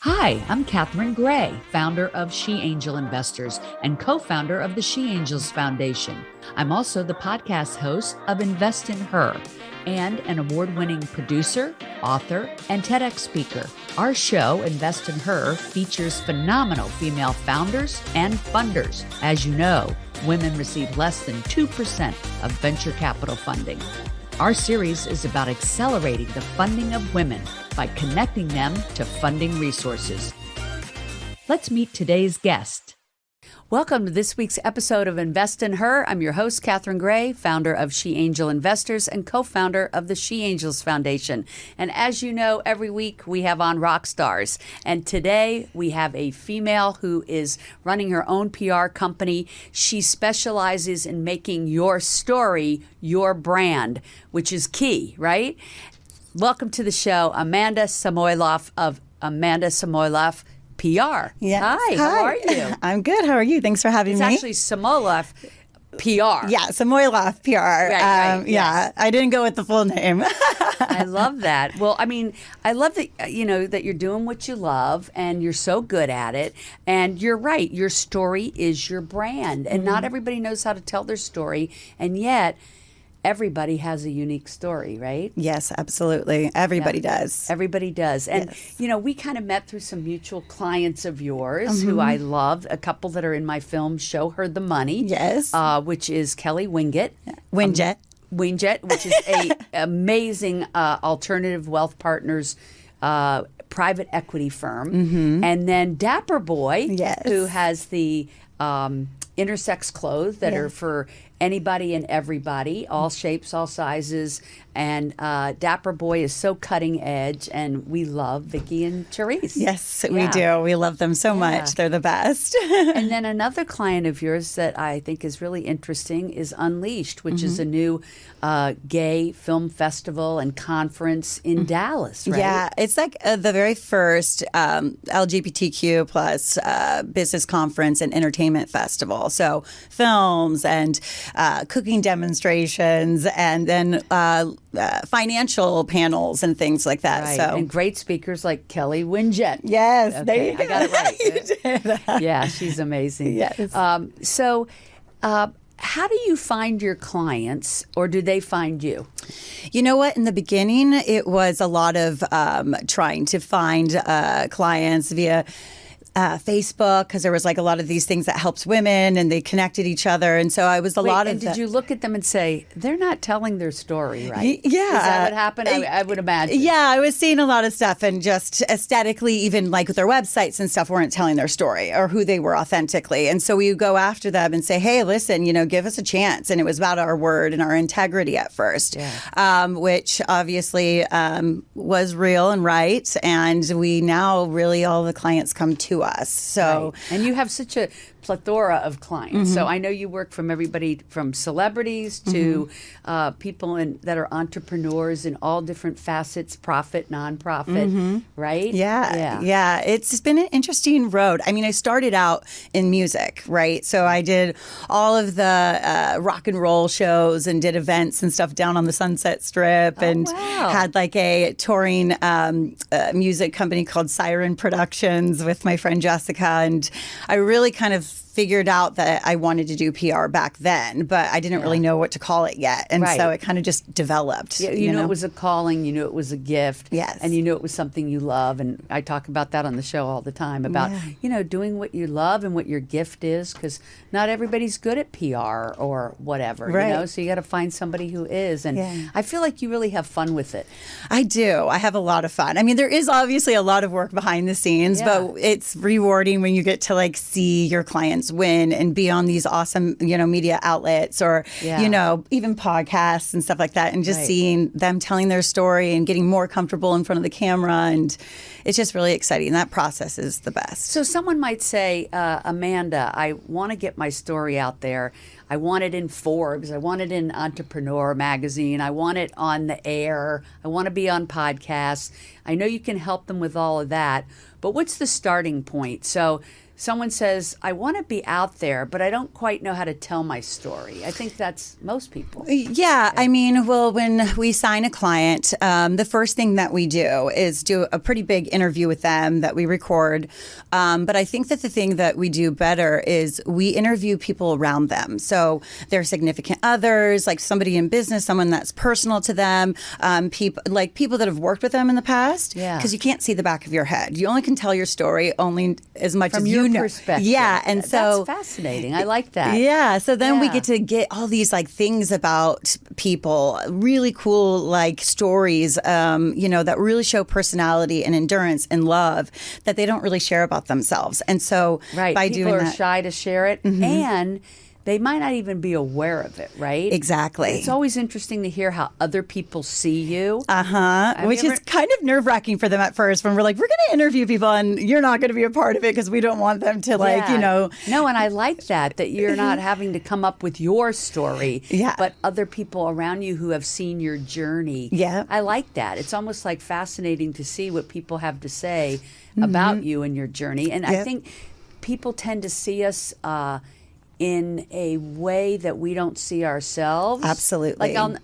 Hi, I'm Catherine Gray, founder of She Angel Investors and co-founder of the She Angels Foundation. I'm also the podcast host of Invest in Her and an award-winning producer, author, and TEDx speaker. Our show, Invest in Her, features phenomenal female founders and funders. As you know, women receive less than 2% of venture capital funding. Our series is about accelerating the funding of women by connecting them to funding resources. Let's meet today's guest. Welcome to this week's episode of Invest in Her. I'm your host, Catherine Gray, founder of She Angel Investors and co-founder of the She Angels Foundation. And as you know, every week we have on rock stars. And today we have a female who is running her own PR company. She specializes in making your story your brand, which is key, right? Welcome to the show, Amanda Samoyloff of Amanda Samoyloff PR. Yes. Hi, how are you? I'm good. How are you? Thanks for having It's me. actually Samoyloff PR. Yeah, Samoyloff PR. Right, yeah, yes. I didn't go with the full name. I love that. Well, I mean, I love that, that you're doing what you love and you're so good at it. And you're right. Your story is your brand. And not everybody knows how to tell their story. And yet, everybody has a unique story, right? Yes, absolutely. Everybody does. Everybody does. And, Yes. We kind of met through some mutual clients of yours who I love. A couple that are in my film, Show Her the Money. Yes. Which is Kelly Wingett. Winjet. Wingett, which is a amazing alternative wealth partners private equity firm. And then Dapper Boy, Yes. who has the intersex clothes that are for anybody and everybody, all shapes, all sizes. And Dapper Boy is so cutting edge, and we love Vicky and Therese. Yes, Yeah. we do. We love them so much. They're the best. And then another client of yours that I think is really interesting is Unleashed, which is a new gay film festival and conference in Dallas, right? Yeah, it's like the very first LGBTQ plus business conference and entertainment festival. So films and cooking demonstrations and then financial panels and things like that. Right. So And great speakers like Kelly Wingett. yes, there Okay, you go. I got it right. You did. Yeah, she's amazing. Yes. How do you find your clients, or do they find you? You know what? In the beginning, it was a lot of trying to find clients via Facebook, because there was like a lot of these things that helps women and they connected each other. And so I was a lot of and did you look at them and say, they're not telling their story, right? Yeah. Is that what happened? I would imagine. Yeah, I was seeing a lot of stuff, and just aesthetically, even like with their websites and stuff, weren't telling their story or who they were authentically. And so we would go after them and say, hey, listen, give us a chance. And it was about our word and our integrity at first, which obviously was real and right. And we now really, all the clients come to us. So, Right. And you have such a plethora of clients. So I know you work from everybody from celebrities to people that are entrepreneurs in all different facets, profit, nonprofit, right? Yeah. It's been an interesting road. I mean, I started out in music, right? So I did all of the rock and roll shows and did events and stuff down on the Sunset Strip, and had like a touring music company called Siren Productions with my friend Jessica. And I really kind of figured out that I wanted to do PR back then, but I didn't really know what to call it yet. And so it kind of just developed. Yeah, you know it was a calling, you knew it was a gift. Yes. And you knew it was something you love. And I talk about that on the show all the time about, doing what you love and what your gift is, because not everybody's good at PR or whatever, so you got to find somebody who is. And I feel like you really have fun with it. I do. I have a lot of fun. I mean, there is obviously a lot of work behind the scenes, but it's rewarding when you get to like see your clients win and be on these awesome, media outlets or, even podcasts and stuff like that. And just seeing them telling their story and getting more comfortable in front of the camera. And it's just really exciting. That process is the best. So someone might say, Amanda, I want to get my story out there. I want it in Forbes. I want it in Entrepreneur magazine. I want it on the air. I want to be on podcasts. I know you can help them with all of that, but what's the starting point? So someone says, I want to be out there, but I don't quite know how to tell my story. I think that's most people. Yeah. I mean, well, when we sign a client, the first thing that we do is do a pretty big interview with them that we record. But I think that the thing that we do better is we interview people around them. So their significant others, like somebody in business, someone that's personal to them, people that have worked with them in the past. Yeah. Because you can't see the back of your head. You only can tell your story only as much From as your you know. perspective. Yeah. And so that's fascinating. I like that. Yeah. So then we Yeah. get to get all these like things about people, really cool like stories, that really show personality and endurance and love that they don't really share about themselves. And so Right. by People doing are that, shy to share it, and they might not even be aware of it, right? exactly. It's always interesting to hear how other people see you. Which is kind of nerve wracking for them at first when we're like, we're going to interview people and you're not going to be a part of it because we don't want them to No, and I like that you're not having to come up with your story, Yeah. but other people around you who have seen your journey. Yeah. I like that. It's almost like fascinating to see what people have to say about you and your journey. And I Yep. think people tend to see us in a way that we don't see ourselves. Absolutely. Like,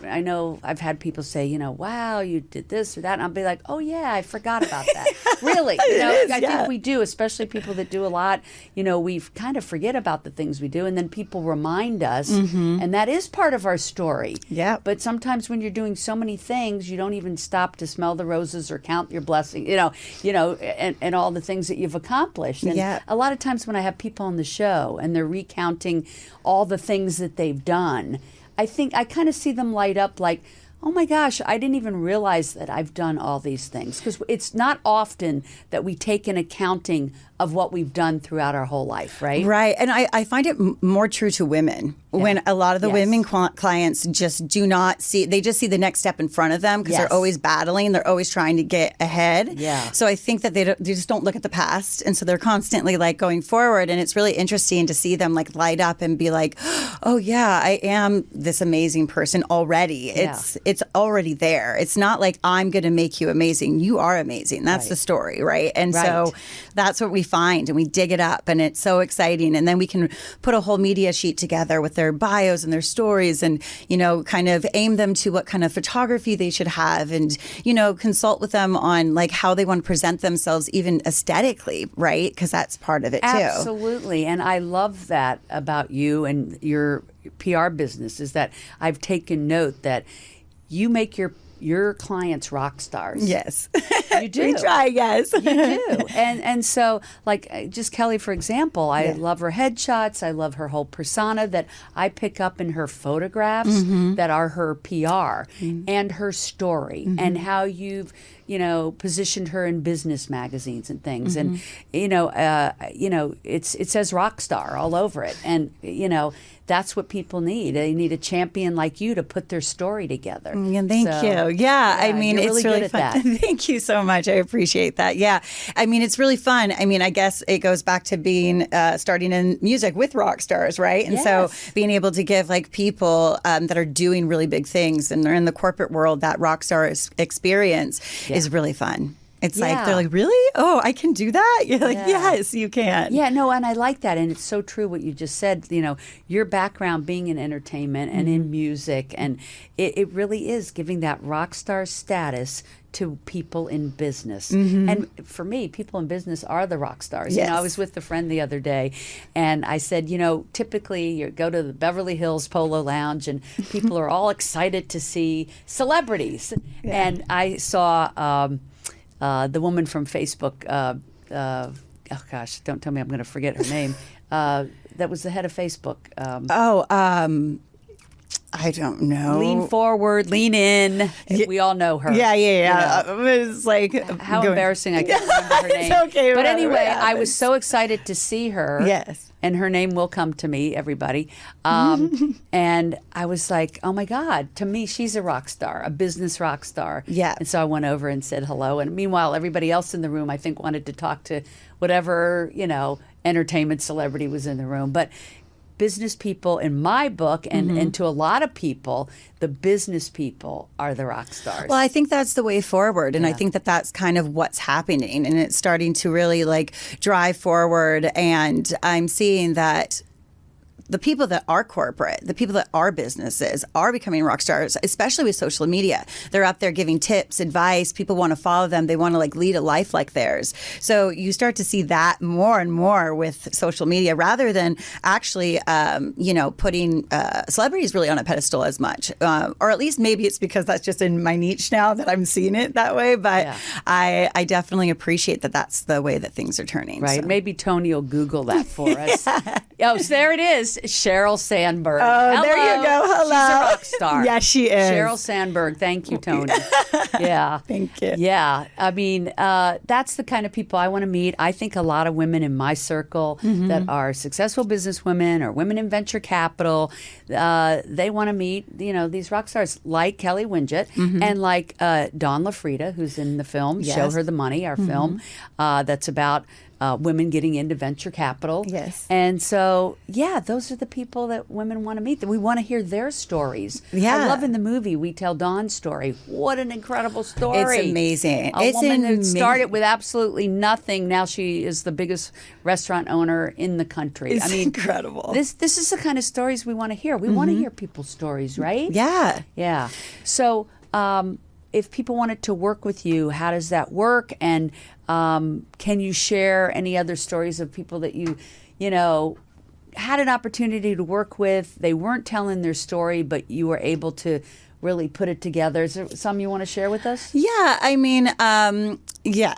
I know I've had people say, wow, you did this or that. And I'll be like, oh, yeah, I forgot about that. Really? I think we do, especially people that do a lot. We kind of forget about the things we do. And then people remind us. And that is part of our story. Yeah. But sometimes when you're doing so many things, you don't even stop to smell the roses or count your blessings, and all the things that you've accomplished. And Yeah. a lot of times when I have people on the show and they're recounting all the things that they've done, I think I kind of see them light up like, oh my gosh, I didn't even realize that I've done all these things. Because it's not often that we take an accounting of what we've done throughout our whole life, right? Right. And I find it more true to women when a lot of the women clients just do not see, they just see the next step in front of them because they're always battling. They're always trying to get ahead. Yeah. So I think that they just don't look at the past. And so they're constantly like going forward. And it's really interesting to see them like light up and be like, oh yeah, I am this amazing person already. Yeah. It's already there. It's not like I'm going to make you amazing. You are amazing. That's the story. Right. And so that's what we find and we dig it up and it's so exciting. And then we can put a whole media sheet together with their bios and their stories and, kind of aim them to what kind of photography they should have and, consult with them on like how they want to present themselves even aesthetically, right? Because that's part of it too. Absolutely. And I love that about you and your PR business is that I've taken note that you make your clients rock stars. Yes. You do. We try, yes. You do. And so, like, just Kelly, for example, I love her headshots. I love her whole persona that I pick up in her photographs that are her PR and her story and how you've, positioned her in business magazines and things. And, it says rock star all over it. And, that's what people need. They need a champion like you to put their story together. Yeah, thank you. Yeah, I mean, you're it's really really good at fun. that. Thank you so much. I appreciate that. Yeah, I mean, it's really fun. I mean, I guess it goes back to being starting in music with rock stars, right? And so being able to give like people that are doing really big things and they're in the corporate world, that rock star experience is really fun. It's like, they're like, really? Oh, I can do that? You're like, yes, you can. Yeah, no, and I like that. And it's so true what you just said, your background being in entertainment and in music. And it really is giving that rock star status to people in business. And for me, people in business are the rock stars. Yes. I was with a friend the other day and I said, typically you go to the Beverly Hills Polo Lounge and people are all excited to see celebrities. And I saw... the woman from Facebook, oh gosh, don't tell me I'm going to forget her name, that was the head of Facebook. I don't know. Lean forward, lean in. We all know her. Yeah. It was like... How embarrassing, I can't remember her name. It's okay. But anyway, I was so excited to see her. Yes. And her name will come to me, everybody. And I was like, oh my God, to me, she's a rock star, a business rock star. Yeah. And so I went over and said hello. And meanwhile, everybody else in the room, I think, wanted to talk to whatever, entertainment celebrity was in the room. But business people in my book, and to a lot of people, the business people are the rock stars. Well, I think that's the way forward. And I think that that's kind of what's happening. And it's starting to really like drive forward. And I'm seeing that the people that are corporate, the people that are businesses are becoming rock stars, especially with social media. They're up there giving tips, advice. People want to follow them. They want to like lead a life like theirs. So you start to see that more and more with social media rather than actually, putting celebrities really on a pedestal as much. Or at least maybe it's because that's just in my niche now that I'm seeing it that way. But I definitely appreciate that that's the way that things are turning. Right. So. Maybe Tony will Google that for us. Oh, so there it is. Cheryl Sandberg. Oh, hello. There you go. Hello. She's a rock star. Yes, she is. Cheryl Sandberg. Thank you, Tony. Yeah. Thank you. Yeah. I mean, that's the kind of people I want to meet. I think a lot of women in my circle that are successful businesswomen or women in venture capital, they want to meet, these rock stars like Kelly Winget and like Dawn LaFrida, who's in the film, Show Her the Money, our film, that's about women getting into venture capital. Yes. And so, those are the people that women want to meet. We want to hear their stories. Yeah. I love in the movie, we tell Dawn's story. What an incredible story. It's amazing. A woman who started with absolutely nothing. Now she is the biggest restaurant owner in the country. It's incredible. This is the kind of stories we want to hear. We want to hear people's stories, right? Yeah. Yeah. So, if people wanted to work with you, how does that work? And can you share any other stories of people that you had an opportunity to work with? They weren't telling their story, but you were able to really put it together. Is there some you want to share with us? Yeah, I mean,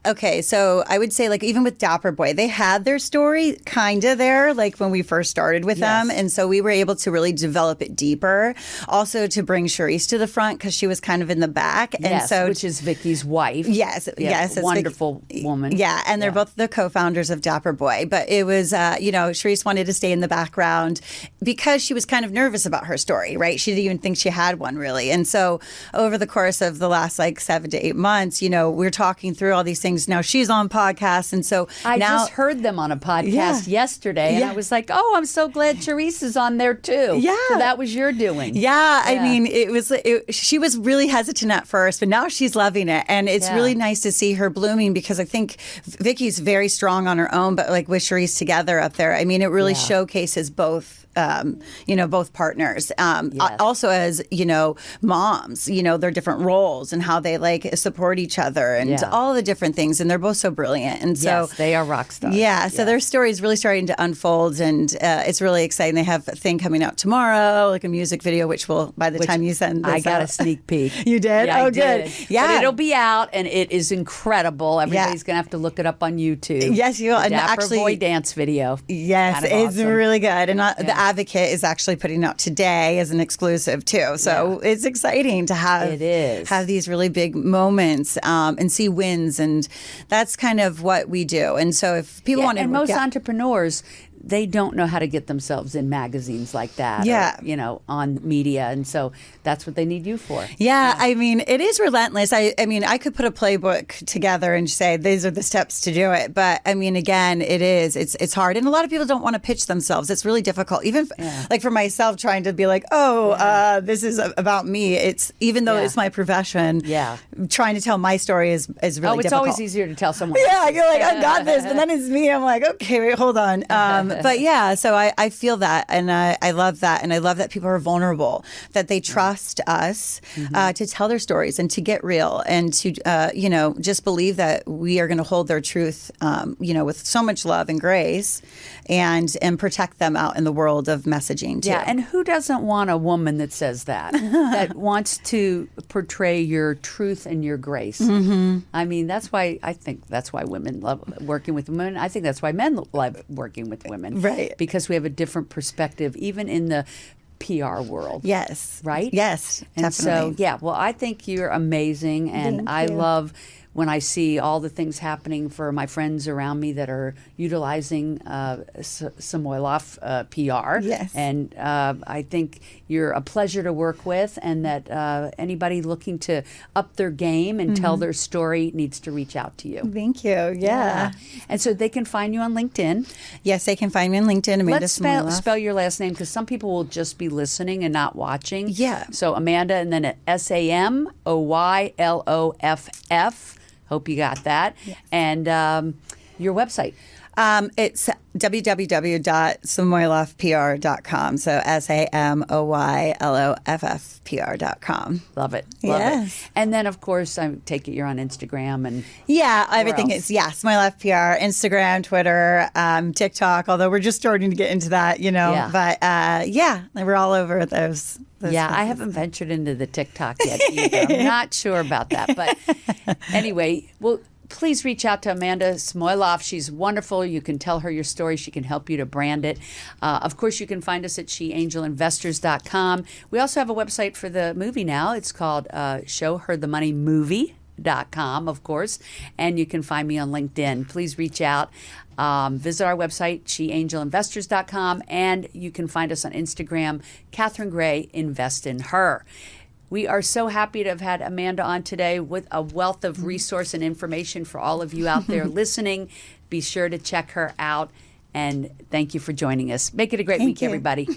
okay. So I would say, like, even with Dapper Boy, they had their story kind of there, like when we first started with them. And so we were able to really develop it deeper. Also to bring Charisse to the front because she was kind of in the back. And so, which is Vicky's wife. Yes. It's wonderful woman. Yeah, and they're both the co-founders of Dapper Boy. But it was, Charisse wanted to stay in the background because she was kind of nervous about her story, right? She didn't even think she had one, really. And so over the course of the last 7 to 8 months, we're talking through all these things. Now she's on podcasts. And so I now, just heard them on a podcast yesterday. And I was like, oh, I'm so glad Charisse is on there too. Yeah. So that was your doing. Yeah. I mean, she was really hesitant at first, but now she's loving it. And it's really nice to see her blooming because I think Vicky's very strong on her own, but like with Charisse together up there, I mean, it really showcases both. Both partners. Also as, moms, their different roles and how they support each other and all the different things. And they're both so brilliant. And so they are rock stars. Yeah. So their story is really starting to unfold and it's really exciting. They have a thing coming out tomorrow, like a music video, which will, by the time you send this I got out. a sneak peek. You did? Yeah, good. Did. Yeah. But it'll be out and it is incredible. Everybody's going to have to look it up on YouTube. Yes, you will. And Dapper actually, Boy dance video. Yes, kind of it's awesome. really good. And the Advocate is actually putting out today as an exclusive too. So it's exciting to have these really big moments and see wins, and that's kind of what we do. And so if people want to, and most entrepreneurs, they don't know how to get themselves in magazines like that, or, on media, and so that's what they need you for. Yeah, I mean, it is relentless. I mean, I could put a playbook together and say these are the steps to do it, but I mean, again, it's hard, and a lot of people don't want to pitch themselves. It's really difficult, even like for myself, trying to be like, this is about me. It's even though it's my profession. Yeah, trying to tell my story is really difficult. It's always easier to tell someone. Yeah, you're like, I've got this, but then it's me. I'm like, okay, wait, hold on. But yeah, so I feel that, and I love that, and I love that people are vulnerable, that they trust us to tell their stories and to get real, and to just believe that we are going to hold their truth, with so much love and grace, and protect them out in the world of messaging too. Yeah, and who doesn't want a woman that says that, that wants to portray your truth and your grace? I mean, I think that's why women love working with women. I think that's why men love working with women. Right. Because we have a different perspective, even in the PR world. Yes. Right? Yes, and definitely. so, well, I think you're amazing, and I love when I see all the things happening for my friends around me that are utilizing Samoyloff PR. Yes. And I think you're a pleasure to work with, and that anybody looking to up their game and tell their story needs to reach out to you. Thank you. Yeah. And so they can find you on LinkedIn. Yes, they can find me on LinkedIn, Amanda Let's Samoyloff. spell your last name, because some people will just be listening and not watching. Yeah. So Amanda, and then Samoyloff. Hope you got that. Yes. And your website. It's www.samoyloffpr.com. So SAMOYLOFFPR.com. Love it. Love Yes. it. And then, of course, I take it you're on Instagram and Yeah, everything else? is, Samoyloff PR, Instagram, Twitter, TikTok, although we're just starting to get into that, Yeah. But we're all over those yeah, I places. haven't ventured into the TikTok yet either. I'm not sure about that. But anyway, well, please reach out to Amanda Samoyloff. She's wonderful. You can tell her your story. She can help you to brand it. Of course, you can find us at sheangelinvestors.com. We also have a website for the movie now. It's called showherthemoneymovie.com, of course. And you can find me on LinkedIn. Please reach out. Visit our website, sheangelinvestors.com, and you can find us on Instagram, Catherine Gray, Invest in Her. We are so happy to have had Amanda on today with a wealth of resource and information for all of you out there listening. Be sure to check her out, and thank you for joining us. Make it a great week, you. everybody.